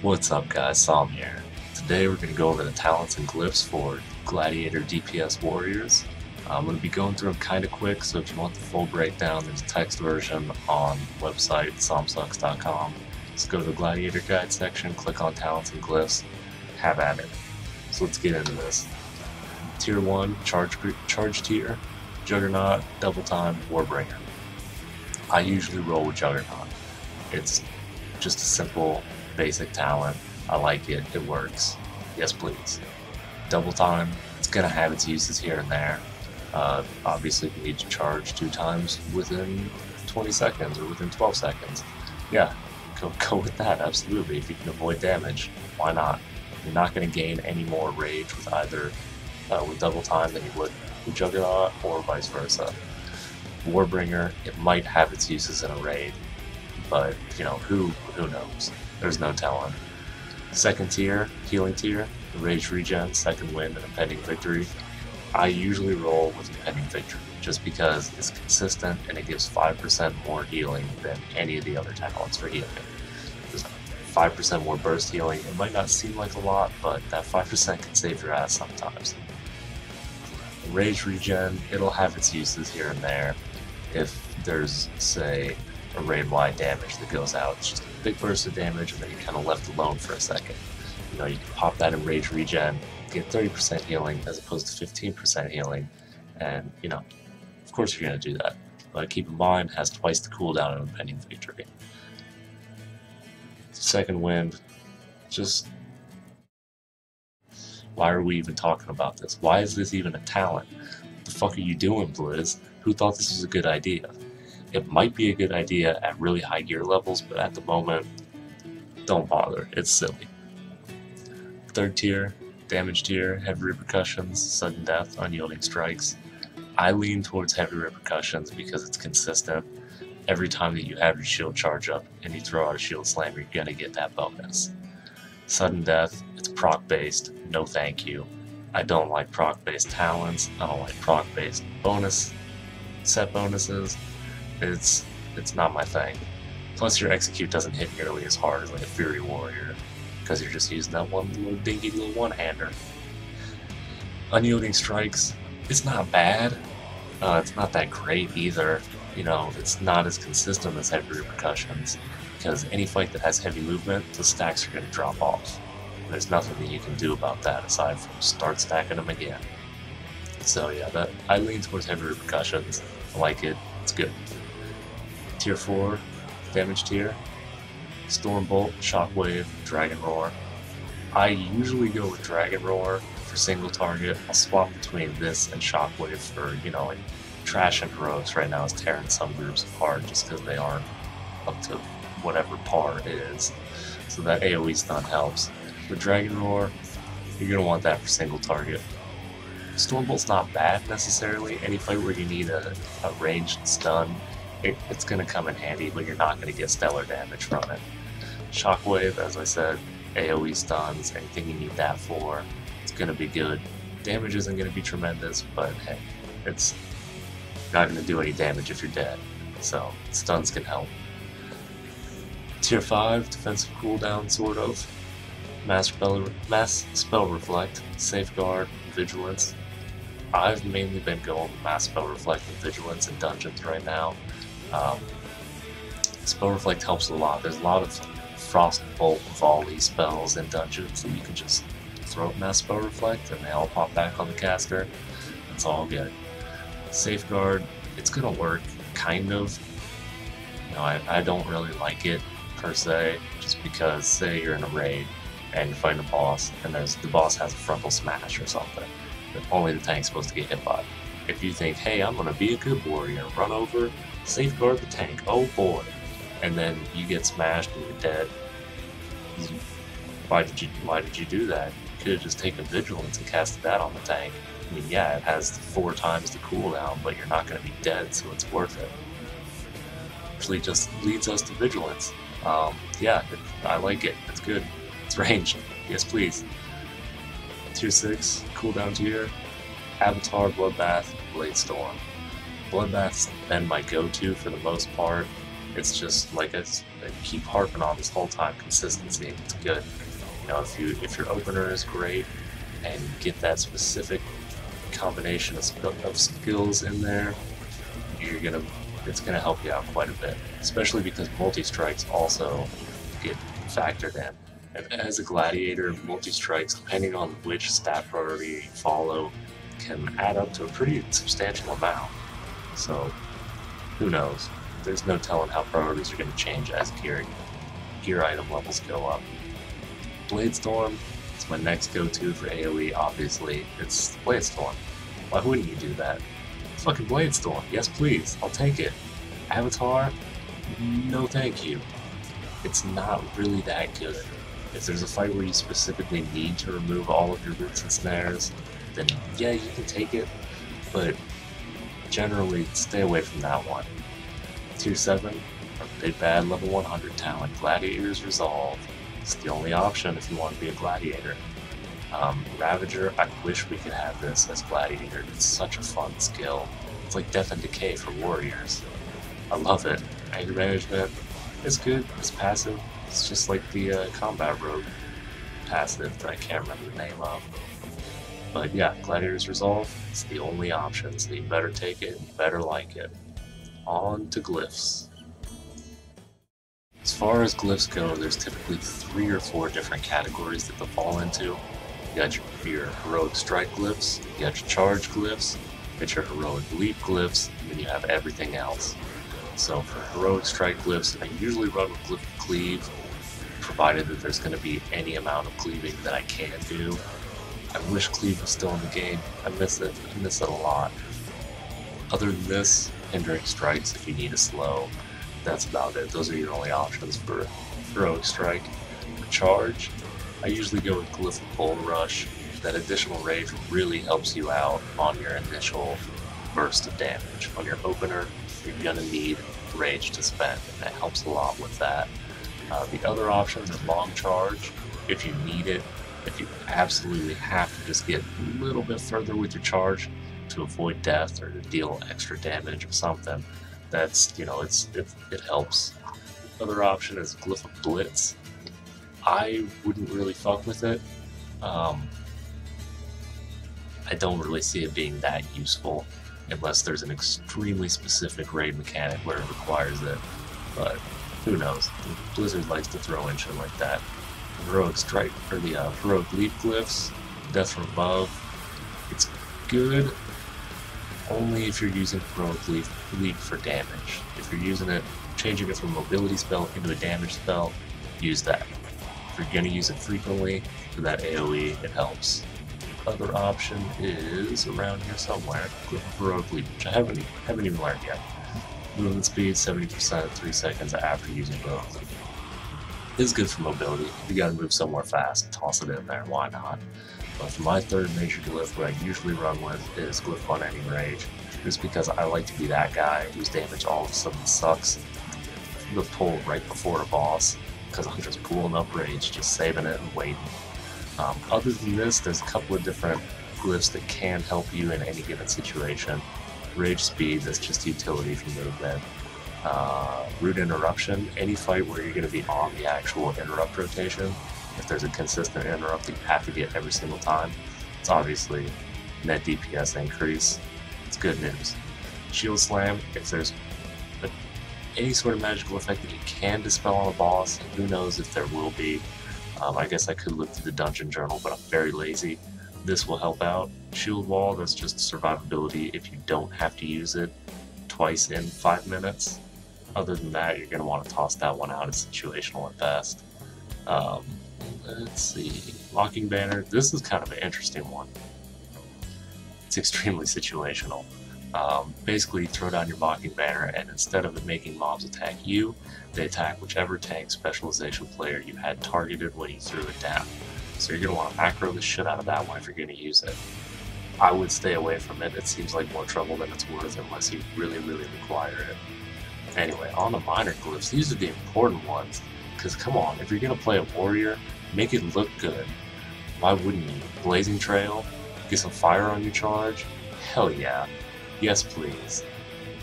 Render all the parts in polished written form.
What's up guys, Somn here. Today we're going to go over the talents and glyphs for Gladiator DPS warriors. I'm going to be going through them kind of quick, so if you want the full breakdown, there's a text version on the website somsucks.com. Just go to the Gladiator guide section, click on talents and glyphs, have at it. So let's get into this. Tier 1, charge tier, Juggernaut, Double Time, Warbringer. I usually roll with Juggernaut. It's just a simple basic talent. I like it. It works. Yes, please. Double Time. It's gonna have its uses here and there. Obviously, you need to charge 2 times within 20 seconds or within 12 seconds. Yeah, go with that. Absolutely. If you can avoid damage, why not? You're not gonna gain any more rage with either with Double Time than you would with Juggernaut, or vice versa. Warbringer. It might have its uses in a raid, but you know who knows. There's no telling. Second tier, healing tier, Rage Regen, Second Wind, and Impending Victory. I usually roll with Impending Victory just because it's consistent and it gives 5% more healing than any of the other talents for healing. There's 5% more burst healing. It might not seem like a lot, but that 5% can save your ass sometimes. Rage Regen, it'll have its uses here and there. If there's, say, a raid-wide damage that goes out, it's just a big burst of damage and then you're kind of left alone for a second. You know, you can pop that in Rage Regen, get 30% healing as opposed to 15% healing, and you know, of course you're going to do that. But keep in mind, it has twice the cooldown of Impending Victory. Second Wind, just... why are we even talking about this? Why is this even a talent? What the fuck are you doing, Blizz? Who thought this was a good idea? It might be a good idea at really high gear levels, but at the moment, don't bother. It's silly. Third tier, damage tier, heavy repercussions, sudden death, unyielding strikes. I lean towards heavy repercussions because it's consistent. Every time that you have your shield charge up and you throw out a shield slam, you're gonna get that bonus. Sudden death, it's proc based, no thank you. I don't like proc based talents, I don't like proc based set bonuses. It's not my thing. Plus your execute doesn't hit nearly as hard as like a Fury Warrior, because you're just using that one little dinky little one-hander. Unyielding strikes, it's not bad. It's not that great either. You know, it's not as consistent as heavy repercussions, because any fight that has heavy movement, the stacks are going to drop off. There's nothing that you can do about that aside from start stacking them again. So yeah, I lean towards heavy repercussions. I like it. It's good. Tier 4, damage tier, Stormbolt, Shockwave, Dragon Roar. I usually go with Dragon Roar for single target. I'll swap between this and Shockwave for, you know, like Trash and Heroics right now is tearing some groups apart just because they aren't up to whatever par it is. So that AoE stun helps. With Dragon Roar, you're going to want that for single target. Stormbolt's not bad necessarily. Any fight where you need a ranged stun, it's going to come in handy, but you're not going to get stellar damage from it. Shockwave, as I said, AoE stuns, anything you need that for, it's going to be good. Damage isn't going to be tremendous, but hey, it's not going to do any damage if you're dead, so stuns can help. Tier 5, defensive cooldown, sort of. Mass Spell Reflect, Safeguard, Vigilance. I've mainly been going with Mass Spell Reflect and Vigilance in dungeons right now. Spell Reflect helps a lot. There's a lot of Frostbolt volley spells in dungeons that you can just throw Mass Spell Reflect and they all pop back on the caster. It's all good. Safeguard, it's gonna work, kind of. You know, I don't really like it per se, just because say you're in a raid and you're fighting a boss and the boss has a frontal smash or something that only the tank's supposed to get hit by. If you think, hey, I'm gonna be a good warrior, run over, safeguard the tank, oh boy, and then you get smashed and you're dead, why did you do that? You could have just taken Vigilance and casted that on the tank. I mean, yeah, it has 4 times the cooldown, but you're not gonna be dead, so it's worth it. Actually just leads us to Vigilance. Yeah, I like it, it's good. It's ranged, yes please. Tier 6, cooldown tier, Avatar, Bloodbath, Blade Storm. Bloodbath's been my go-to for the most part. It's just like I keep harping on this whole time, consistency. It's good. You know, if your opener is great and get that specific combination of skills in there, it's gonna help you out quite a bit. Especially because multi-strikes also get factored in. And as a gladiator, multi-strikes, depending on which stat priority you follow, can add up to a pretty substantial amount. So, who knows? There's no telling how priorities are going to change as gear item levels go up. Bladestorm is my next go-to for AoE, obviously. It's Bladestorm. Why wouldn't you do that? Fucking Bladestorm. Yes, please. I'll take it. Avatar? No thank you. It's not really that good. If there's a fight where you specifically need to remove all of your roots and snares, then yeah, you can take it, but generally stay away from that one. Tier 7, or big bad level 100 talent, Gladiator's Resolve. It's the only option if you want to be a Gladiator. Ravager, I wish we could have this as Gladiator. It's such a fun skill. It's like Death and Decay for warriors. I love it. Anger management, it's good, it's passive. It's just like the Combat Rogue passive that I can't remember the name of. But yeah, Gladiator's Resolve, it's the only option, so you better take it, you better like it. On to Glyphs. As far as Glyphs go, there's typically 3 or 4 different categories that they'll fall into. You got your Heroic Strike Glyphs, you got your Charge Glyphs, you got your Heroic Leap Glyphs, and then you have everything else. So for Heroic Strike Glyphs, I usually run with Glyph Cleave, provided that there's going to be any amount of cleaving that I can do. I wish Cleave was still in the game. I miss it. I miss it a lot. Other than this, Hindering Strikes if you need a slow. That's about it. Those are your only options for Heroic Strike. For Charge, I usually go with Glyph Bull Rush. That additional rage really helps you out on your initial burst of damage. On your opener, you're gonna need rage to spend, and that helps a lot with that. The other options are Long Charge, if you need it, if you absolutely have to just get a little bit further with your charge to avoid death or to deal extra damage or something. That's, you know, it helps. The other option is Glyph of Blitz. I wouldn't really fuck with it. I don't really see it being that useful unless there's an extremely specific raid mechanic where it requires it, but who knows? Blizzard likes to throw in shit like that. The Heroic Strike, or the Heroic Leap Glyphs, Death from Above, it's good only if you're using Heroic Leap for damage. If you're using it, changing it from a mobility spell into a damage spell, use that. If you're going to use it frequently for that AoE, it helps. Other option is around here somewhere, Glyph of Heroic Leap, which I haven't even learned yet. Movement speed 70% at 3 seconds after using Heroic Leap. It's good for mobility. If you gotta move somewhere fast, toss it in there, why not? But for my third major glyph, what I usually run with is Glyph Unending Rage, just because I like to be that guy whose damage all of a sudden sucks. The pull right before a boss, because I'm just pulling up rage, just saving it and waiting. Other than this, there's a couple of different glyphs that can help you in any given situation. Rage Speed, that's just utility for movement. Root Interruption, any fight where you're going to be on the actual interrupt rotation, if there's a consistent interrupt that you have to get every single time, it's obviously net DPS increase. It's good news. Shield Slam, if there's any sort of magical effect that you can dispel on a boss, who knows if there will be. I guess I could look through the dungeon journal, but I'm very lazy. This will help out. Shield Wall, that's just survivability if you don't have to use it twice in 5 minutes. Other than that, you're going to want to toss that one out. It's situational at best. Let's see. Locking Banner, this is kind of an interesting one. It's extremely situational. Basically, throw down your Mocking Banner, and instead of it making mobs attack you, they attack whichever tank specialization player you had targeted when you threw it down. So you're going to want to macro the shit out of that one if you're going to use it. I would stay away from it. It seems like more trouble than it's worth unless you really, really require it. Anyway, on the minor glyphs, these are the important ones. Because come on, if you're going to play a warrior, make it look good. Why wouldn't you? Blazing Trail? Get some fire on your charge? Hell yeah. Yes, please.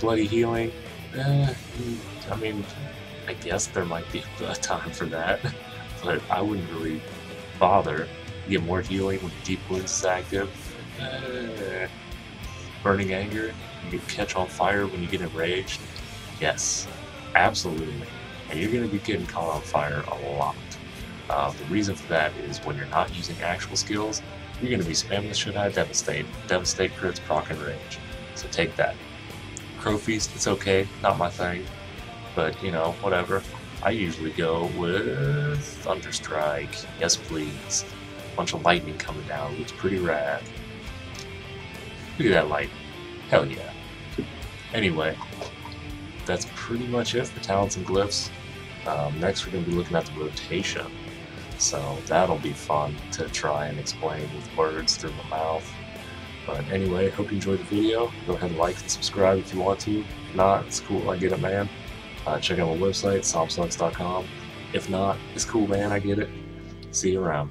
Bloody Healing? I mean, I guess there might be a time for that, but I wouldn't really bother. You get more healing when Deep Wounds is active. Burning Anger, you can catch on fire when you get enraged. Yes, absolutely. And you're going to be getting caught on fire a lot. The reason for that is when you're not using actual skills, you're going to be spamming the shit out of Devastate. Devastate crits proc and rage. So take that. Crow Feast, it's okay, not my thing. But, you know, whatever. I usually go with Thunderstrike. Yes, please. Bunch of lightning coming down, looks pretty rad. Look at that light. Hell yeah. Anyway, that's pretty much it for talents and glyphs. Next we're going to be looking at the rotation. So that'll be fun to try and explain with words through my mouth. But anyway, hope you enjoyed the video. Go ahead and like and subscribe if you want to. If not, it's cool, I get it, man. Check out my website, somsucks.com. If not, it's cool, man, I get it. See you around.